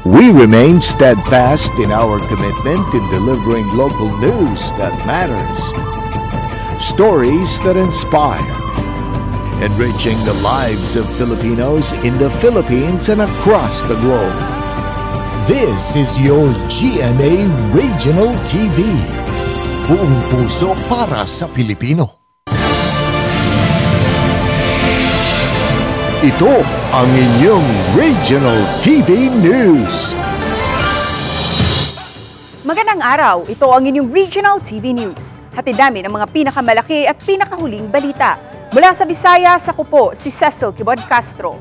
We remain steadfast in our commitment in delivering local news that matters. Stories that inspire. Enriching the lives of Filipinos in the Philippines and across the globe. This is your GMA Regional TV. Buong puso para sa Pilipino. Ito ang inyong Regional TV News. Magandang araw, ito ang inyong Regional TV News. Hatid namin ang mga pinakamalaki at pinakahuling balita. Mula sa Visayas, ako po si Cecil Kibod Castro.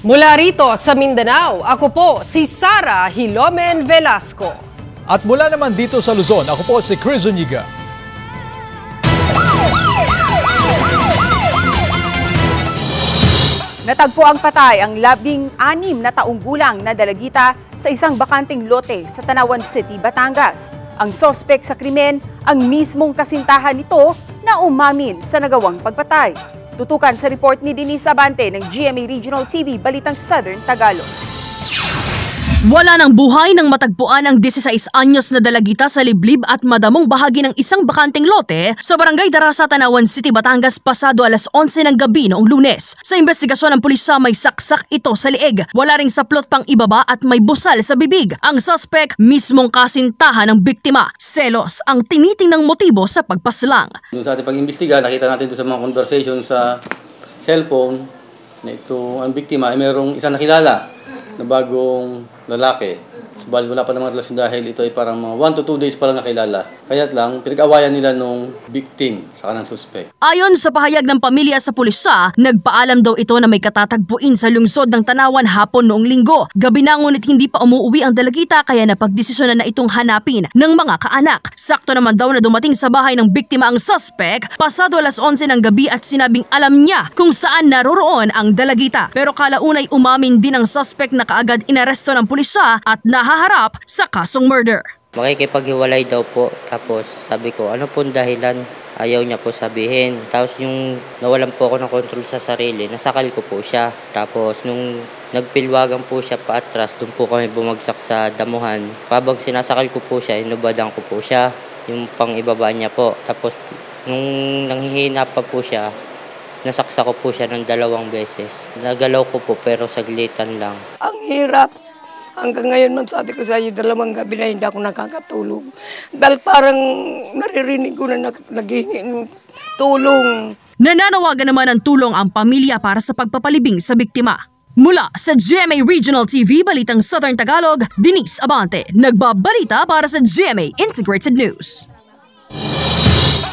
Mula rito sa Mindanao, ako po si Sara Hilomen Velasco. At mula naman dito sa Luzon, ako po si Chris Zuniga. Natagpo ang patay ang 16 na taong gulang na dalagita sa isang bakanting lote sa Tanawan City, Batangas. Ang sospek sa krimen, ang mismong kasintahan nito na umamin sa nagawang pagpatay. Tutukan sa report ni Denise Abante ng GMA Regional TV, Balitang Southern Tagalog. Wala ng buhay nang matagpuan ang 16 anyos na dalagita sa liblib at madamong bahagi ng isang bakanting lote sa Barangay Darasa, Tanawan City, Batangas pasado alas 11 ng gabi noong Lunes. Sa investigasyon ng pulisya, may saksak ito sa liig. Wala ring saplot pang ibaba at may busal sa bibig. Ang suspect, mismong kasintahan ng biktima. Selos ang tinitingnang motibo sa pagpaslang. Doon sa ating pag-imbestiga, nakita natin doon sa mga conversation sa cellphone na ito ang biktima ay mayroong isang nakilala na bagong lalaki. Subalit wala pa namang relasyon dahil ito ay parang mga 1 to 2 days pa lang nakilala. Kaya't lang, pinag-awayan nila nung victim sa kanang suspect. Ayon sa pahayag ng pamilya sa pulisya, nagpaalam daw ito na may katatagpuin sa lungsod ng Tanawan hapon noong linggo. Gabi na ngunit hindi pa umuwi ang dalagita kaya napagdesisyonan na itong hanapin ng mga kaanak. Sakto naman daw na dumating sa bahay ng biktima ang suspect pasado alas 11 ng gabi at sinabing alam niya kung saan naroroon ang dalagita. Pero kalaunay umamin din ang suspect na kaagad inaresto ng pulisya at nahaharap sa kasong murder. Makikipaghiwalay daw po. Tapos sabi ko, ano pong dahilan? Ayaw niya po sabihin. Tapos yung nawalan po ako ng control sa sarili, nasakal ko po siya. Tapos nung nagpilwagan po siya paatras, doon po kami bumagsak sa damuhan. Habang sinasakal ko po siya, inubadan ko po siya. Yung pang ibaba niya po. Tapos nung nanghihina pa po siya, nasaksa ko po siya ng 2 beses. Nagalaw ko po pero saglitan lang. Ang hirap. Hanggang ngayon man sabi ko sa iyo, 2 gabi na hindi ako nakakatulog. Dahil parang naririnig ko na naghihingi ng tulong. Nananawagan naman ng tulong ang pamilya para sa pagpapalibing sa biktima. Mula sa GMA Regional TV, Balitang Southern Tagalog, Denise Abante, nagbabalita para sa GMA Integrated News.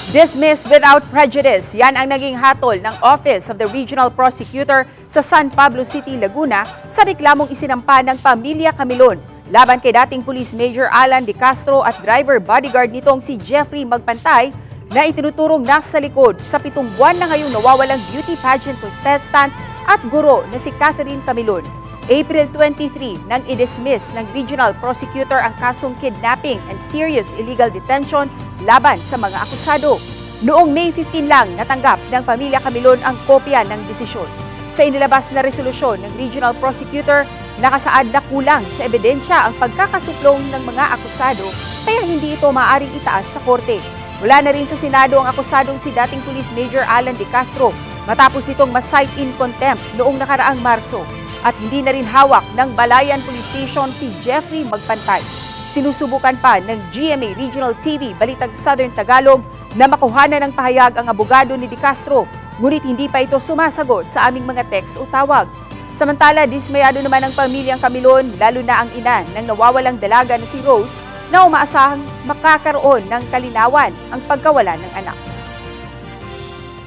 Dismissed without prejudice, yan ang naging hatol ng Office of the Regional Prosecutor sa San Pablo City, Laguna sa reklamong isinampa ng Pamilya Camilon laban kay dating Police Major Alan De Castro at driver bodyguard nitong si Jeffrey Magpantay na itinuturong nasa likod sa 7 buwan na ngayong nawawalang beauty pageant contestant at guro na si Catherine Camilon. April 23 nang i-dismiss ng Regional Prosecutor ang kasong kidnapping and serious illegal detention laban sa mga akusado. Noong May 15 lang natanggap ng Pamilya Camilon ang kopya ng desisyon. Sa inilabas na resolusyon ng Regional Prosecutor, nakasaad na kulang sa ebidensya ang pagkakasuplong ng mga akusado kaya hindi ito maaaring itaas sa korte. Wala na rin sa Senado ang akusadong si dating Police Major Alan De Castro matapos nitong ma-cite in contempt noong nakaraang Marso. At hindi na rin hawak ng Balayan Police Station si Jeffrey Magpantay. Sinusubukan pa ng GMA Regional TV, Balitang Southern Tagalog, na makuhanan ng pahayag ang abogado ni De Castro, ngunit hindi pa ito sumasagot sa aming mga text o tawag. Samantala, dismayado naman ang pamilyang Camilon, lalo na ang ina ng nawawalang dalaga na si Rose, na umaasahang makakaroon ng kalinawan ang pagkawala ng anak.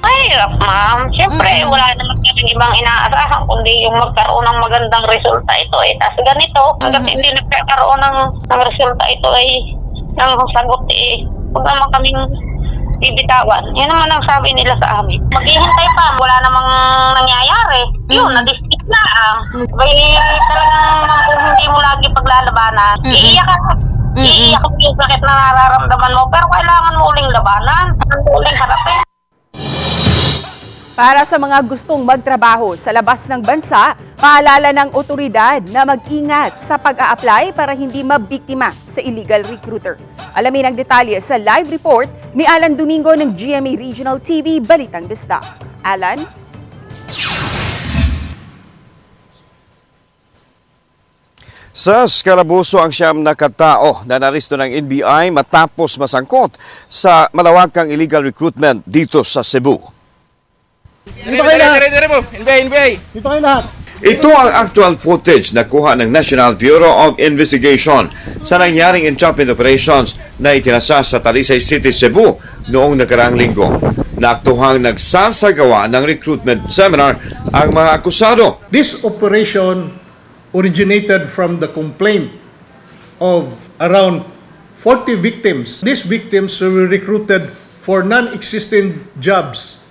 Mahirap, ma'am. Siyempre, wala naman kaming ibang inaasahan kundi yung magkaroon ng magandang resulta ito eh. Tapos ganito, hanggang hindi nagkakaroon ng resulta ito ay ng sagot eh. Huwag naman kaming bibitawan. Yan naman ang sabi nila sa amin. Maghihintay pa, wala namang nangyayari. Yun, na-dismiss na. Bay, talagang kung hindi mo lagi paglalabanan, iiyak ka. Iiyak yung sakit na nararamdaman mo, pero kailangan mo uling labanan. Uling harapin. Para sa mga gustong magtrabaho sa labas ng bansa, paalala ng otoridad na mag-ingat sa pag-a-apply para hindi mabiktima sa illegal recruiter. Alamin ang detalye sa live report ni Alan Domingo ng GMA Regional TV Balitang Bista. Alan? Sa Scarabuso ang siyam na katao na naristo ng NBI matapos masangkot sa malawakang illegal recruitment dito sa Cebu. Dito kayo lahat. Ito ang actual footage na kuha ng National Bureau of Investigation sa nangyaring entrapment operations na itinasa sa Talisay City, Cebu noong nakaraang linggo. Naaktuhang nagsasagawa ng recruitment seminar ang mga akusado. This operation originated from the complaint of around 40 victims. These victims were recruited for non-existent jobs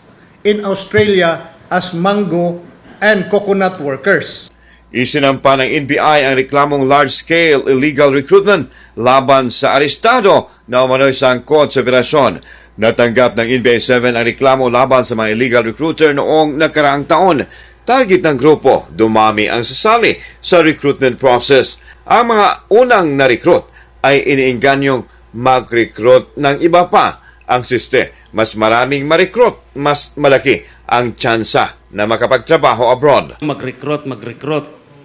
in Australia as mango and coconut workers. Isinampa ng NBI ang reklamong large-scale illegal recruitment laban sa arestado na umano'y sangkot sa operasyon. Natanggap ng NBI 7 ang reklamo laban sa mga illegal recruiter noong nakaraang taon. Target ng grupo, dumami ang sasali sa recruitment process. Ang mga unang na-recruit ay iniingganyong mag-recruit ng iba pa. Ang siste, mas maraming ma-recruit, mas malaki ang tsansa na makapagtrabaho abroad. Mag-recruit,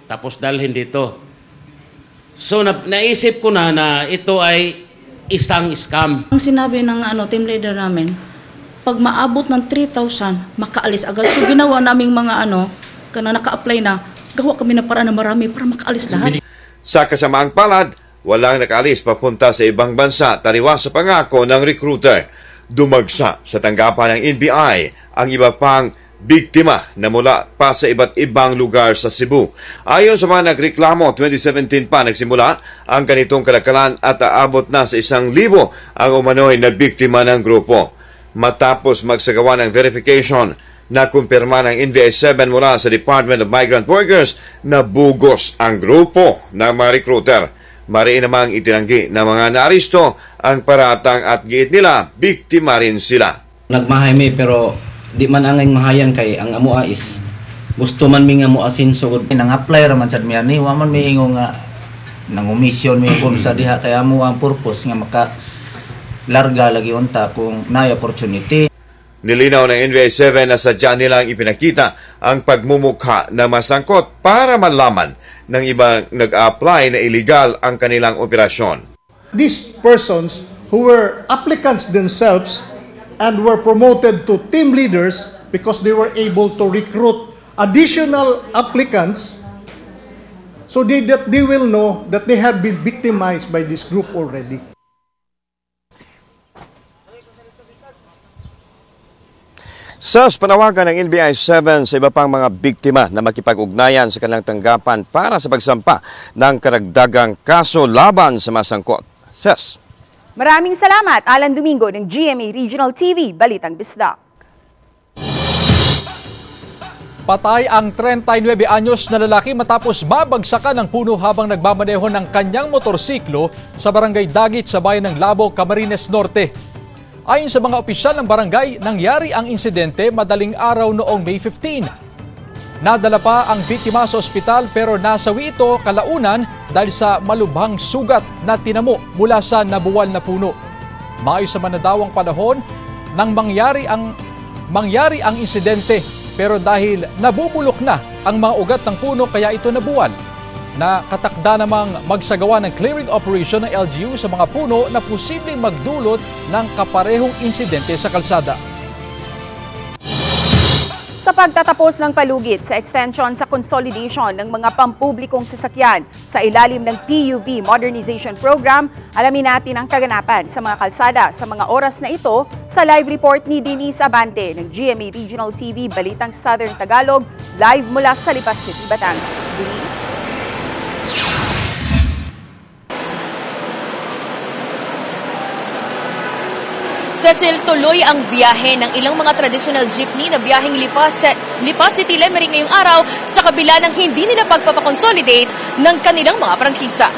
tapos dalhin dito. So naisip ko na ito ay isang scam. Ang sinabi ng team leader namin, pag maabot ng 3,000, makaalis agad. So ginawa naming mga kana naka-apply na, gawa kami na para na marami para makaalis lahat. Sa kasamaang palad, walang nakaalis papunta sa ibang bansa taliwas sa pangako ng recruiter. Dumagsa sa tanggapan ng NBI ang iba pang biktima na mula pa sa iba't ibang lugar sa Cebu. Ayon sa mga nagreklamo, 2017 pa nagsimula ang ganitong kalakalan at aabot na sa 1,000 ang umano'y na biktima ng grupo. Matapos magsagawa ng verification, nakumpirma ng NBI 7 mula sa Department of Migrant Workers na bugos ang grupo ng mga recruiter. Mariin namang itinanggi ng mga naaristo ang paratang at giit nila, biktima rin sila. Nagmahay mi pero di man angay mahayan kay ang amua is gusto man mi nga mo asinsugod. Nang-apply raman sad mi ani, wa man mi ingo nga nangumisyon mi kun sa diha kay amo ang purpose nga maka larga lagi unta kung naay opportunity. Nilinaw ng NBI 7 na sadya nilang ipinakita ang pagmumukha na masangkot para malaman ng ibang nag-apply na illegal ang kanilang operasyon. These persons who were applicants themselves and were promoted to team leaders because they were able to recruit additional applicants so that they will know that they have been victimized by this group already. Sa panawagan ng NBI 7 sa iba pang mga biktima na makipag-ugnayan sa kanilang tanggapan para sa pagsampa ng karagdagang kaso laban sa masangkot. Ses. Maraming salamat, Alan Domingo ng GMA Regional TV Balitang Bisdak. Patay ang 39 anyos na lalaki matapos mabagsakan ng puno habang nagmamaneho ng kanyang motorsiklo sa barangay Dagit sa bayan ng Labo, Camarines Norte. Ayon sa mga opisyal ng barangay, nangyari ang insidente madaling araw noong May 15. Nadala pa ang biktima sa ospital pero nasawi ito kalaunan dahil sa malubhang sugat na tinamo mula sa nabuwal na puno. Maayos sa manadawang panahon nang mangyari ang insidente pero dahil nabubulok na ang mga ugat ng puno kaya ito nabuwal. Nakatakda namang magsagawa ng clearing operation ng LGU sa mga puno na posibleng magdulot ng kaparehong insidente sa kalsada. Sa pagtatapos ng palugit sa extension sa consolidation ng mga pampublikong sasakyan sa ilalim ng PUV Modernization Program, alamin natin ang kaganapan sa mga kalsada sa mga oras na ito sa live report ni Denise Abante ng GMA Regional TV Balitang Southern Tagalog, live mula sa Lipas City, Batangas. Denise? Cecil, tuloy ang biyahe ng ilang mga traditional jeepney na biyaheng Lipas City, Lemery ngayong araw sa kabila ng hindi nila pagpapakonsolidate ng kanilang mga prangkisa.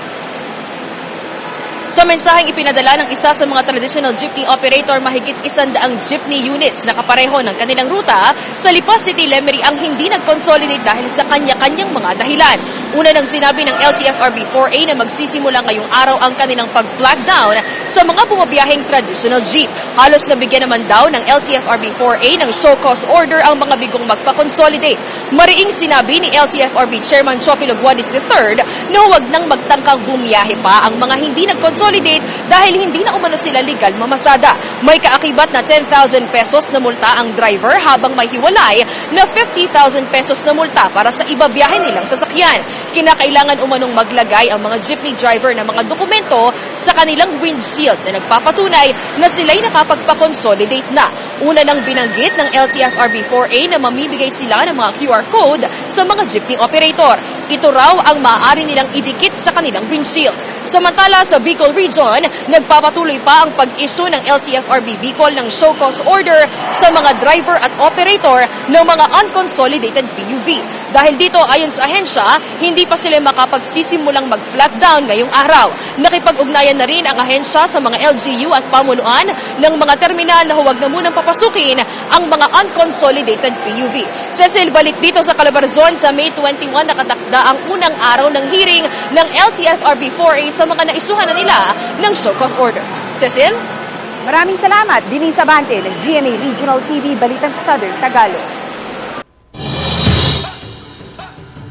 Sa mensaheng ipinadala ng isa sa mga traditional jeepney operator, mahigit 100 jeepney units na kapareho ng kanilang ruta sa Lipa City, Lemery ang hindi nag-consolidate dahil sa kanya-kanyang mga dahilan. Una nang sinabi ng LTFRB-4A na magsisimula ngayong araw ang kanilang pag-flag down sa mga bumabiyaheng traditional jeep. Halos nabigyan naman daw ng LTFRB-4A ng show cause order ang mga bigong magpa-consolidate. Mariing sinabi ni LTFRB Chairman Chofilo Guadis III na huwag nang magtangkang bumiyahe pa ang mga hindi nag-consolidate dahil hindi na umano sila legal mamasada. May kaakibat na 10,000 pesos na multa ang driver habang may hiwalay na 50,000 pesos na multa para sa iba biyahe nilang sasakyan. Kinakailangan umanong maglagay ang mga jeepney driver ng mga dokumento sa kanilang windshield na nagpapatunay na sila'y nakapagpa-consolidate na. Una nang binanggit ng LTFRB-4A na mamibigay sila ng mga QR code sa mga jeepney operator. Ito raw ang maaari nilang idikit sa kanilang windshield. Samantala sa Bicol Region, nagpapatuloy pa ang pag-issue ng LTFRB Bicol ng show cause order sa mga driver at operator ng mga unconsolidated PUV. Dahil dito, ayon sa ahensya, hindi pa sila makapagsisimulang mag-flag down ngayong araw. Nakipag-ugnayan na rin ang ahensya sa mga LGU at pamunuan ng mga terminal na huwag na munang papasukin ang mga unconsolidated PUV. Cecil, balik dito sa Calabarzon sa May 21 nakatakda ang unang araw ng hearing ng LTFRB-4A sa mga naisuhan na nila ng show cause order. Cecil? Maraming salamat. Denise Abante ng GMA Regional TV, Balitang Southern Tagalog.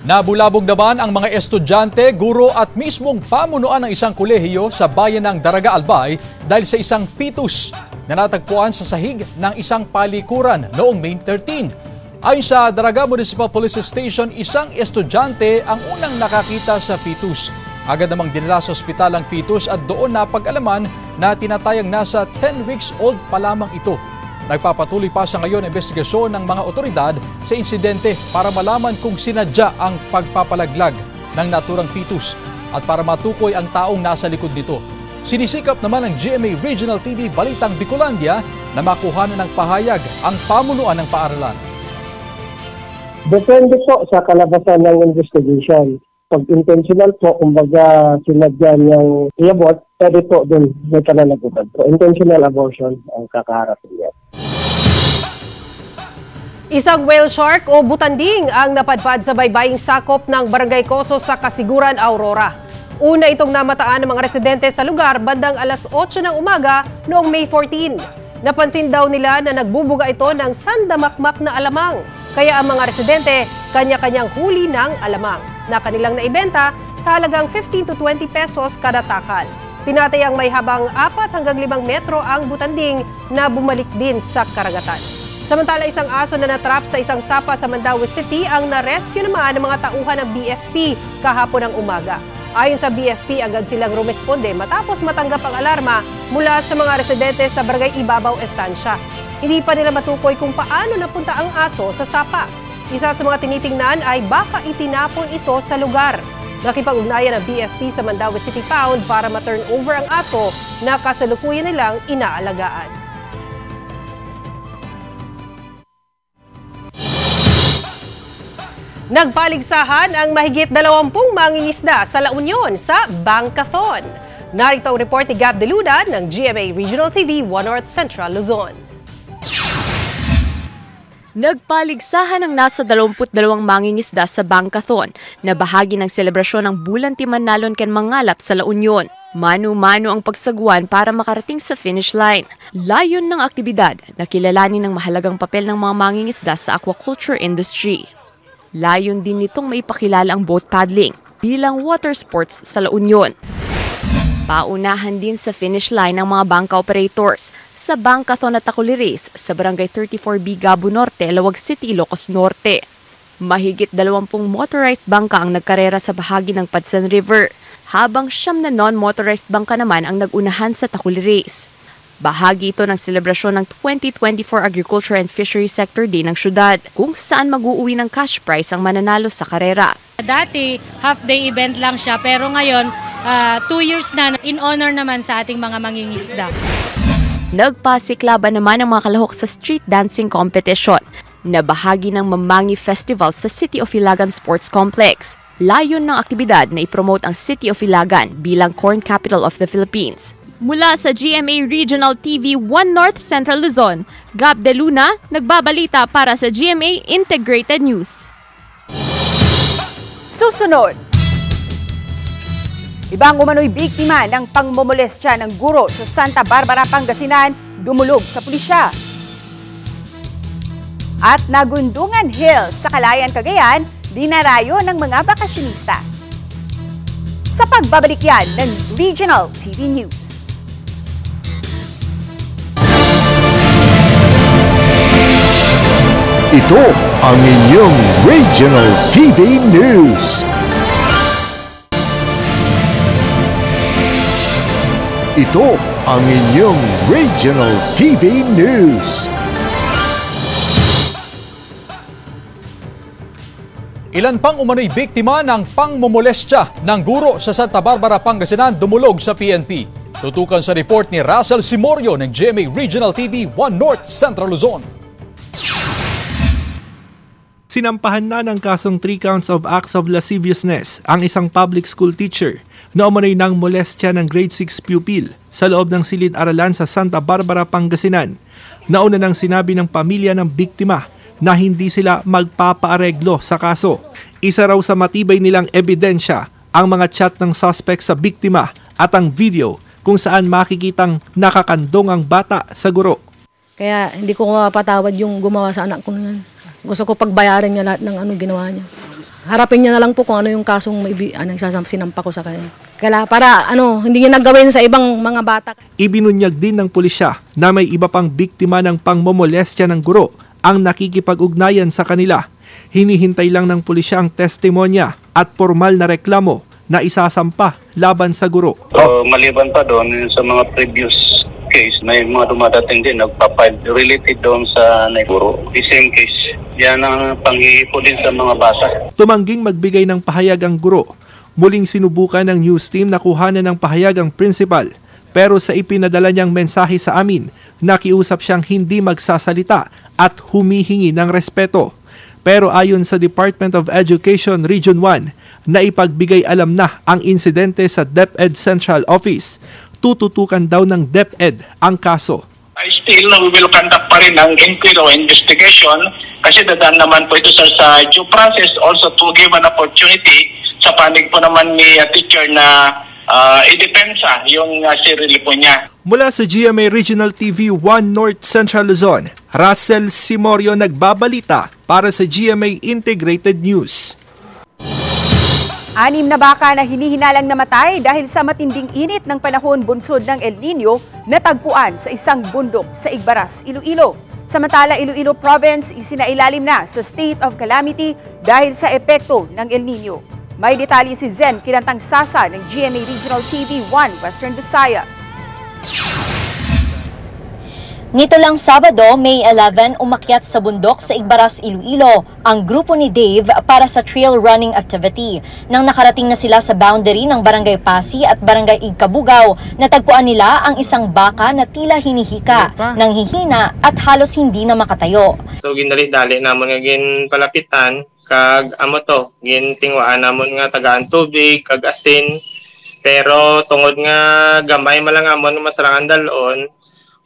Nabulabog naman ang mga estudyante, guro at mismong pamunuan ng isang kolehiyo sa bayan ng Daraga Albay dahil sa isang fetus na natagpuan sa sahig ng isang palikuran noong May 13. Ayon sa Daraga Municipal Police Station, isang estudyante ang unang nakakita sa fetus. Agad namang dinala sa ospital ang fetus at doon napag-alaman na tinatayang nasa 10 weeks old pa lamang ito. Nagpapatuloy pa sa ngayon investigasyon ng mga otoridad sa insidente para malaman kung sinadya ang pagpapalaglag ng naturang fetus at para matukoy ang taong nasa likod nito. Sinisikap naman ng GMA Regional TV Balitang Bicolandia na makuha ng pahayag ang pamunuan ng paaralan. Depende po sa kalabasan ng investigation. Pag intentional po, kumbaga sinadya niyang i-abort, pwede po din may kanalagutan. So intentional abortion ang kakaharapin niya. Isang whale shark o butanding ang napadpad sa baybaying sakop ng Barangay Coso sa Kasiguran, Aurora. Una itong namataan ng mga residente sa lugar bandang alas 8 ng umaga noong May 14. Napansin daw nila na nagbubuga ito ng sandamakmak na alamang. Kaya ang mga residente kanya-kanyang huli ng alamang na kanilang naibenta sa halagang 15 to 20 pesos kada takal. Tinatayang may habang 4 hanggang 5 metro ang butanding na bumalik din sa karagatan. Samantala, isang aso na natrap sa isang sapa sa Mandaue City ang na-rescue naman ng mga tauhan ng BFP kahapon ng umaga. Ayon sa BFP, agad silang rumesponde matapos matanggap ang alarma mula sa mga residente sa Barangay Ibabaw Estancia. Hindi pa nila matukoy kung paano napunta ang aso sa sapa. Isa sa mga tinitingnan ay baka itinapon ito sa lugar. Nakipag-ugnayan ang BFP sa Mandaue City Pound para ma-turn over ang aso na kasalukuyan nilang inaalagaan. Nagpaligsahan ang mahigit 20 mangingisda sa La Union sa Bancathon. Narito ang report ni Gab De Luna ng GMA Regional TV 1 North Central Luzon. Nagpaligsahan ang nasa 22 mangingisda sa Bancathon na bahagi ng selebrasyon ng Bulan Timanalon ken Mangalap sa La Union. Mano-mano ang pagsagwan para makarating sa finish line. Layon ng aktibidad na kilalanin ng mahalagang papel ng mga mangingisda sa aquaculture industry. Layon din nitong maipakilala ang boat paddling bilang water sports sa La Union. Paunahan din sa finish line ng mga bangka operators sa Bancathon at Takuli Race sa Barangay 34B Gabo Norte, Lawag City, Ilocos Norte. Mahigit 20 motorized bangka ang nagkarera sa bahagi ng Padsan River, habang 9 na non-motorized bangka naman ang nagunahan sa Takuli Race. Bahagi ito ng selebrasyon ng 2024 Agriculture and Fishery Sector Day ng syudad, kung saan mag-uuwi ng cash prize ang mananalo sa karera. Dati, half-day event lang siya, pero ngayon, 2 years na in honor naman sa ating mga mangingisda. Nagpasiklaban naman ang mga kalahok sa street dancing competition. na bahagi ng Mamangi Festival sa City of Ilagan Sports Complex. Layon ng aktibidad na ipromote ang City of Ilagan bilang Corn Capital of the Philippines. Mula sa GMA Regional TV 1 North Central Luzon, Gab De Luna, nagbabalita para sa GMA Integrated News. Susunod, ibang umano'y biktima ng pangmomolestya ng guro sa Santa Barbara, Pangasinan, dumulog sa pulisya. At Nagundungan Hills sa Calayan, Cagayan, dinarayo ng mga bakasyonista. Sa pagbabalik yan ng Regional TV News. Ito ang inyong Regional TV News. Ito ang inyong Regional TV News. Ilan pang umano'y biktima ng pangmomolestya ng guro sa Santa Barbara, Pangasinan dumulog sa PNP. Tutukan sa report ni Russell Simorio ng GMA Regional TV 1 North Central Luzon. Sinampahan na ng kasong 3 counts of acts of lasciviousness ang isang public school teacher na umano'y nang molestya ng grade 6 pupil sa loob ng silid-aralan sa Santa Barbara, Pangasinan. Nauna nang sinabi ng pamilya ng biktima na hindi sila magpapaareglo sa kaso. Isa raw sa matibay nilang ebidensya ang mga chat ng suspect sa biktima at ang video kung saan makikitang nakakandong ang bata sa guro. Kaya hindi ko mapatawad yung gumawa sa anak ko nun. Gusto ko pagbayaran niya lahat ng ginawa niya. Harapin niya na lang po kung ano yung kasong sinampa ko sa kanya. Kaya para hindi niya naggawin sa ibang mga bata. Ibinunyag din ng pulisya na may iba pang biktima ng pangmomolestya ng guro ang nakikipag-ugnayan sa kanila. Hinihintay lang ng pulisya ang testimonya at formal na reklamo na isasampa laban sa guro. So, maliban pa doon sa mga previous case, may mga dumadating din nagpapile related doon sa guro. The same case, yan ang panghihipo din sa mga bata. Tumangging magbigay ng pahayag ang guro. Muling sinubukan ng news team na kuhanan ng pahayag ang principal. Pero sa ipinadala niyang mensahe sa amin, nakiusap siyang hindi magsasalita at humihingi ng respeto. Pero ayon sa Department of Education Region 1, naipagbigay alam na ang insidente sa DepEd Central Office. Tututukan daw ng DepEd ang kaso. Still, we will conduct pa rin ang inquiry o investigation kasi dadaan naman po ito sa due process, also to give an opportunity sa panig po naman ni teacher na idepensa yung sarili po niya. Mula sa GMA Regional TV 1 North Central Luzon, Russell Simorio nagbabalita para sa GMA Integrated News. 6 na baka na hinihinalang namatay dahil sa matinding init ng panahon bunsod ng El Nino natagpuan sa isang bundok sa Igbaras, Iloilo. Samantala, Iloilo Province isinailalim na sa state of calamity dahil sa epekto ng El Nino. May detalye si Zen Kilantang Sasa ng GMA Regional TV 1 Western Visayas. Nito lang Sabado, May 11, umakyat sa bundok sa Igbaras, Iloilo ang grupo ni Dave para sa trail running activity. Nang nakarating na sila sa boundary ng Barangay Pasi at Barangay Igkabugaw, natagpuan nila ang isang baka na tila hinihika, nanghihina at halos hindi na makatayo. So ginali-dali namon nga gin palapitan kag gin tingwaan namon nga tagaan tubig kag asin, pero tungod nga gamay malang amon masarangan dalon,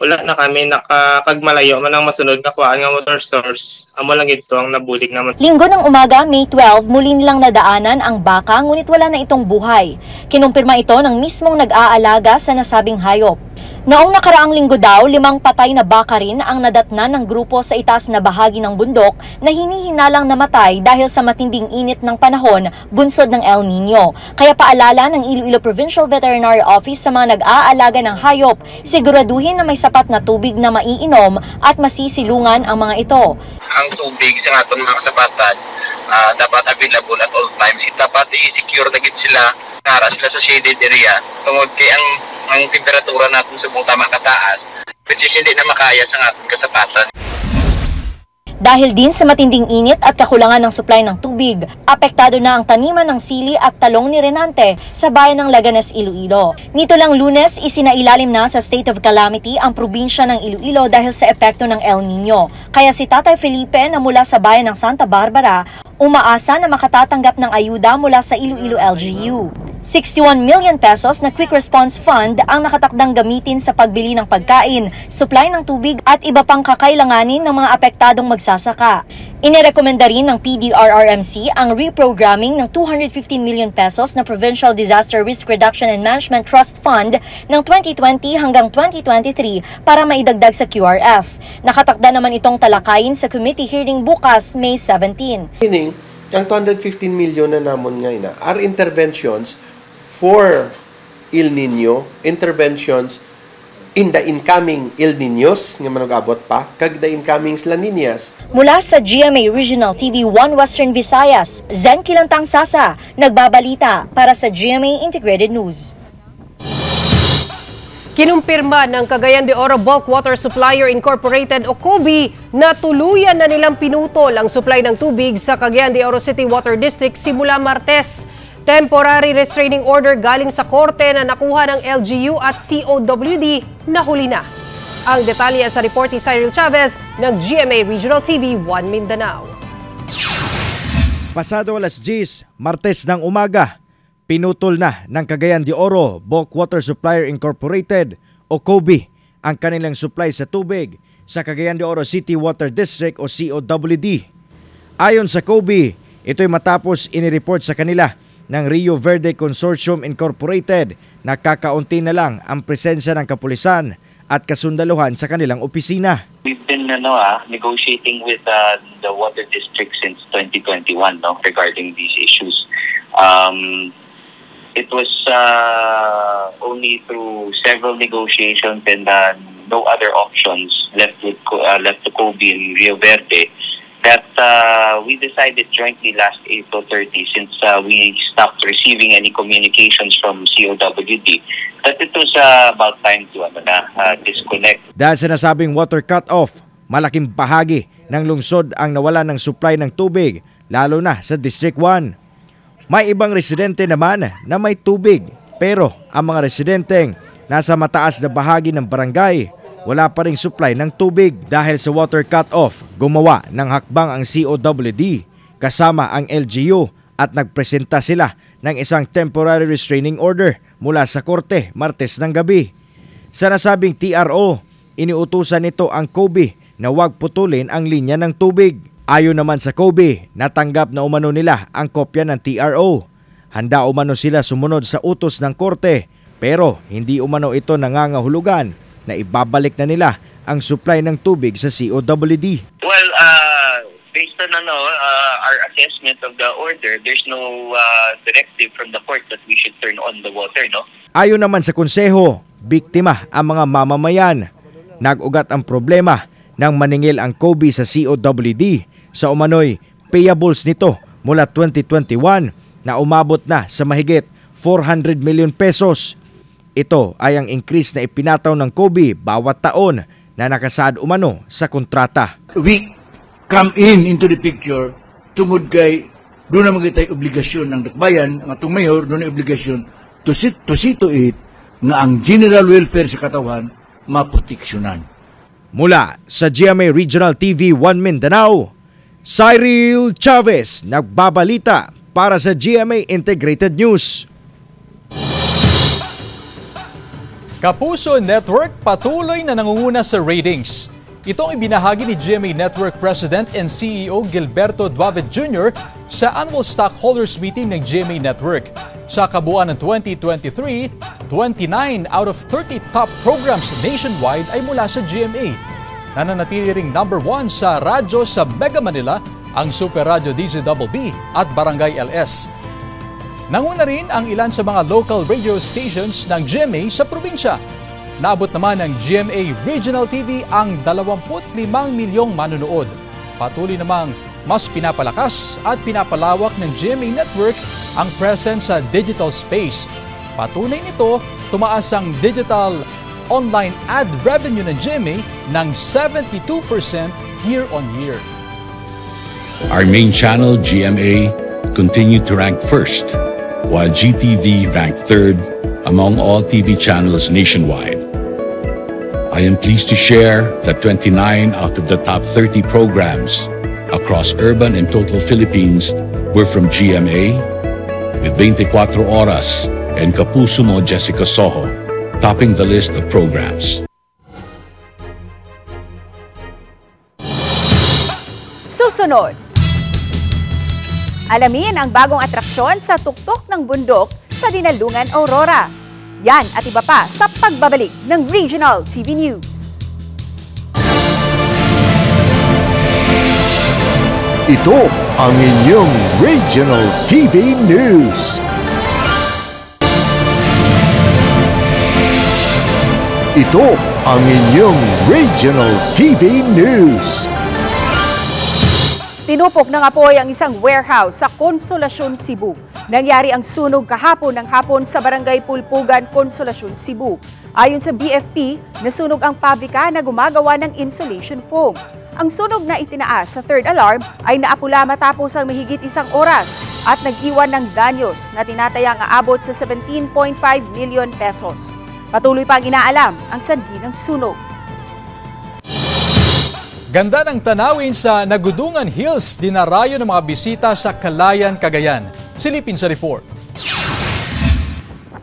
wala na kami nakakagmalayo man ang masunod na kuhaan nga motor source. Amo lang ito ang nabulig naman. Linggo ng umaga, May 12, muli nilang nadaanan ang baka ngunit wala na itong buhay. Kinumpirma ito ng mismong nag-aalaga sa nasabing hayop. Noong nakaraang linggo daw, 5 patay na baka rin ang nadatnan ng grupo sa itaas na bahagi ng bundok na hinihinalang namatay dahil sa matinding init ng panahon bunsod ng El Nino. Kaya paalala ng Iloilo Provincial Veterinary Office sa mga nag-aalaga ng hayop, siguraduhin na may sapat na tubig na maiinom at masisilungan ang mga ito. Ang tubig sa aton mga kasapatan dapat available at all times. Dapat i-secure na gid sila para sila sa shaded area. Tungod kay ang temperatura natin sa buong tama kataas, which is hindi na makaya sa ating kasapatan. Dahil din sa matinding init at kakulangan ng supply ng tubig, apektado na ang taniman ng sili at talong ni Renante sa bayan ng Laganes, Iloilo. Nito lang Lunes, isinailalim na sa state of calamity ang probinsya ng Iloilo dahil sa epekto ng El Nino. Kaya si Tatay Felipe na mula sa bayan ng Santa Barbara, umaasa na makatatanggap ng ayuda mula sa Iloilo LGU. 61 million pesos na Quick Response Fund ang nakatakdang gamitin sa pagbili ng pagkain, supply ng tubig at iba pang kakailanganin ng mga apektadong magsasaka. Inirekomenda rin ng PDRRMC ang reprogramming ng 215 million pesos na Provincial Disaster Risk Reduction and Management Trust Fund ng 2020 hanggang 2023 para maidagdag sa QRF. Nakatakda naman itong talakayin sa committee hearing bukas, May 17. Meaning, ang 215 million na namon ngayon are interventions for El Nino, interventions in the incoming El Niños, nga manag-abot pa, kag the incoming La Niñas. Mula sa GMA Regional TV 1 Western Visayas, Zen Kilantang Sasa, nagbabalita para sa GMA Integrated News. Kinumpirma ng Cagayan de Oro Bulk Water Supplier Incorporated o COBI na tuluyan na nilang pinutol ang supply ng tubig sa Cagayan de Oro City Water District simula Martes. Temporary restraining order galing sa korte na nakuha ng LGU at COWD na huli na. Ang detalye sa report ni Cyril Chavez ng GMA Regional TV 1 Mindanao. Pasado alas 10, Martes ng umaga, pinutol na ng Cagayan de Oro Bulk Water Supplier Incorporated o COBI ang kanilang supply sa tubig sa Cagayan de Oro City Water District o COWD. Ayon sa COBI, ito'y matapos inireport sa kanila ng Rio Verde Consortium Incorporated na kakaunti na lang ang presensya ng kapulisan at kasundaluhan sa kanilang opisina. We've been negotiating with the water district since 2021 regarding these issues. It was only through several negotiations and no other options left to COBI in Rio Verde that we decided jointly last April 30, since we stopped receiving any communications from COWD, that it was about time to disconnect. Dahil sa nasabing water cut-off, malaking bahagi ng lungsod ang nawala ng supply ng tubig, lalo na sa District 1. May ibang residente naman na may tubig, pero ang mga residenteng nasa mataas na bahagi ng barangay, wala pa ring supply ng tubig. Dahil sa water cut-off, gumawa ng hakbang ang COWD kasama ang LGU at nagpresenta sila ng isang temporary restraining order mula sa korte Martes ng gabi. Sa nasabing TRO, iniutusan nito ang COBI na huwag putulin ang linya ng tubig. Ayon naman sa COBI, natanggap na umano nila ang kopya ng TRO. Handa umano sila sumunod sa utos ng korte, pero hindi umano ito nangangahulugan na ibabalik na nila ang supply ng tubig sa COWD. Well, based on our assessment of the order, there's no directive from the court that we should turn on the water, no? Ayon naman sa konseho, biktima ang mga mamamayan. Nag-ugat ang problema nang maningil ang COBI sa COWD sa umano'y payables nito mula 2021 na umabot na sa mahigit 400 million pesos. Ito ay ang increase na ipinataw ng COBI bawat taon na nakasaad umano sa kontrata. We come into the picture tungod kay doon naman kita'y obligasyon ng dakbayan, ang atong mayor, doon ay obligasyon to see to it nga ang general welfare sa katawan maproteksyonan. Mula sa GMA Regional TV 1 Mindanao, Cyril Chavez nagbabalita para sa GMA Integrated News. Kapuso Network patuloy na nangunguna sa ratings. Ito ang ibinahagi ni GMA Network President and CEO Gilberto Duavet Jr. sa Annual Stockholders Meeting ng GMA Network. Sa kabuuan ng 2023, 29 out of 30 top programs nationwide ay mula sa GMA. Nananatili ring number 1 sa radyo sa Mega Manila, ang Super Radio DZBB at Barangay LS. Nanguna rin ang ilan sa mga local radio stations ng GMA sa probinsya. Naabot naman ng GMA Regional TV ang 25 milyong manonood. Patuloy namang mas pinapalakas at pinapalawak ng GMA Network ang presence sa digital space. Patunay nito, tumaas ang digital online ad revenue ng GMA ng 72% year-on-year. Our main channel, GMA, continued to rank first, while GTV ranked third among all TV channels nationwide. I am pleased to share that 29 out of the top 30 programs across urban and total Philippines were from GMA, with 24 Oras and Kapuso Mo Jessica Soho topping the list of programs. Susunod, alamin ang bagong atraksyon sa tuktok ng bundok sa Dinalungan, Aurora. Yan at iba pa sa pagbabalik ng Regional TV News. Ito ang inyong Regional TV News. Ito ang inyong Regional TV News. Tinupok ng apoy ang isang warehouse sa Consolacion, Cebu. Nangyari ang sunog kahapon ng hapon sa Barangay Pulpugan, Consolacion, Cebu. Ayon sa BFP, nasunog ang pabrika na gumagawa ng insulation foam. Ang sunog na itinaas sa third alarm ay naapula matapos ang mahigit isang oras at nag-iwan ng danyos na tinatayang aabot sa 17.5 million pesos. Patuloy pang inaalam ang sanhi ng sunog. Ganda ng tanawin sa Nagudungan Hills, dinarayo ng mga bisita sa Calayan, Cagayan. Silipin sa report.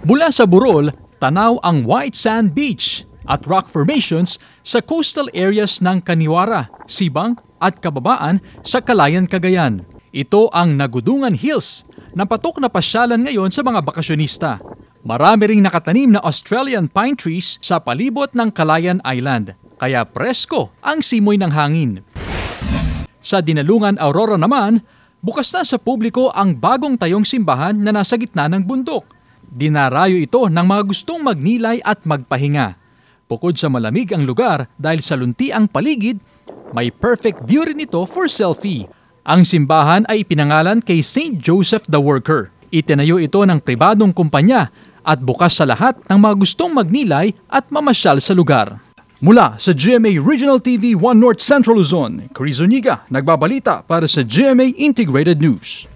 Mula sa Burol, tanaw ang white sand beach at rock formations sa coastal areas ng Kaniwara, Sibang at Kababaan sa Calayan, Cagayan. Ito ang Nagudungan Hills na patok na pasyalan ngayon sa mga bakasyonista. Marami ring nakatanim na Australian pine trees sa palibot ng Calayan Island. Kaya presko ang simoy ng hangin. Sa Dinalungan, Aurora naman, bukas na sa publiko ang bagong tayong simbahan na nasa gitna ng bundok. Dinarayo ito ng mga gustong magnilay at magpahinga. Bukod sa malamig ang lugar dahil sa lunti ang paligid, may perfect view rin ito for selfie. Ang simbahan ay ipinangalan kay St. Joseph the Worker. Itinayo ito ng pribadong kumpanya at bukas sa lahat ng mga gustong magnilay at mamasyal sa lugar. Mula sa GMA Regional TV 1 North Central Luzon, Chris Zuniga nagbabalita para sa GMA Integrated News.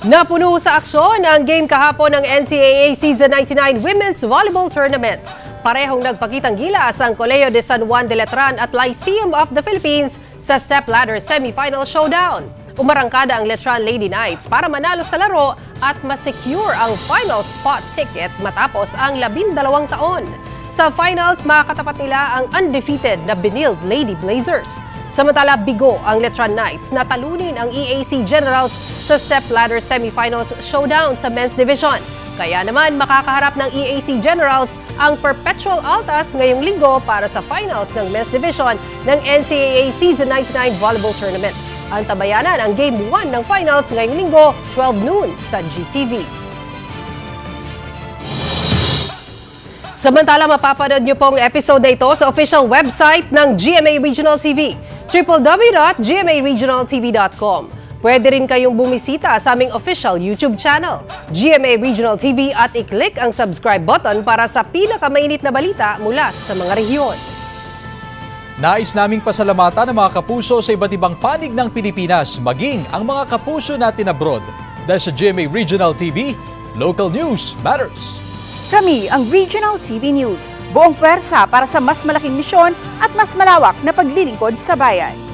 Napuno sa aksyon ang game kahapon ng NCAA Season 99 Women's Volleyball Tournament. Parehong nagpakitang gilas ang Colegio de San Juan de Letran at Lyceum of the Philippines sa step ladder semifinal showdown. Umarangkada ang Letran Lady Knights para manalo sa laro at masecure ang final spot ticket matapos ang 12 taon. Sa finals, makakatapat nila ang undefeated na Benilde Lady Blazers. Samantala, bigo ang Letran Knights na talunin ang EAC Generals sa step ladder semifinals showdown sa men's division. Kaya naman makakaharap ng EAC Generals ang Perpetual Altas ngayong linggo para sa finals ng men's division ng NCAA Season 99 Volleyball Tournament. Antabayanan ang Game 1 ng finals ngayong linggo, 12 noon sa GTV. Samantala, mapapanood niyo pong episode na ito sa official website ng GMA Regional TV, www.gmaregionaltv.com. Pwede rin kayong bumisita sa aming official YouTube channel, GMA Regional TV, at i-click ang subscribe button para sa pinakamainit na balita mula sa mga rehiyon. Nais naming pasalamatan ang mga kapuso sa iba't ibang panig ng Pilipinas, maging ang mga kapuso natin abroad. Dahil sa GMA Regional TV, local news matters. Kami ang Regional TV News, buong pwersa para sa mas malaking misyon at mas malawak na paglilingkod sa bayan.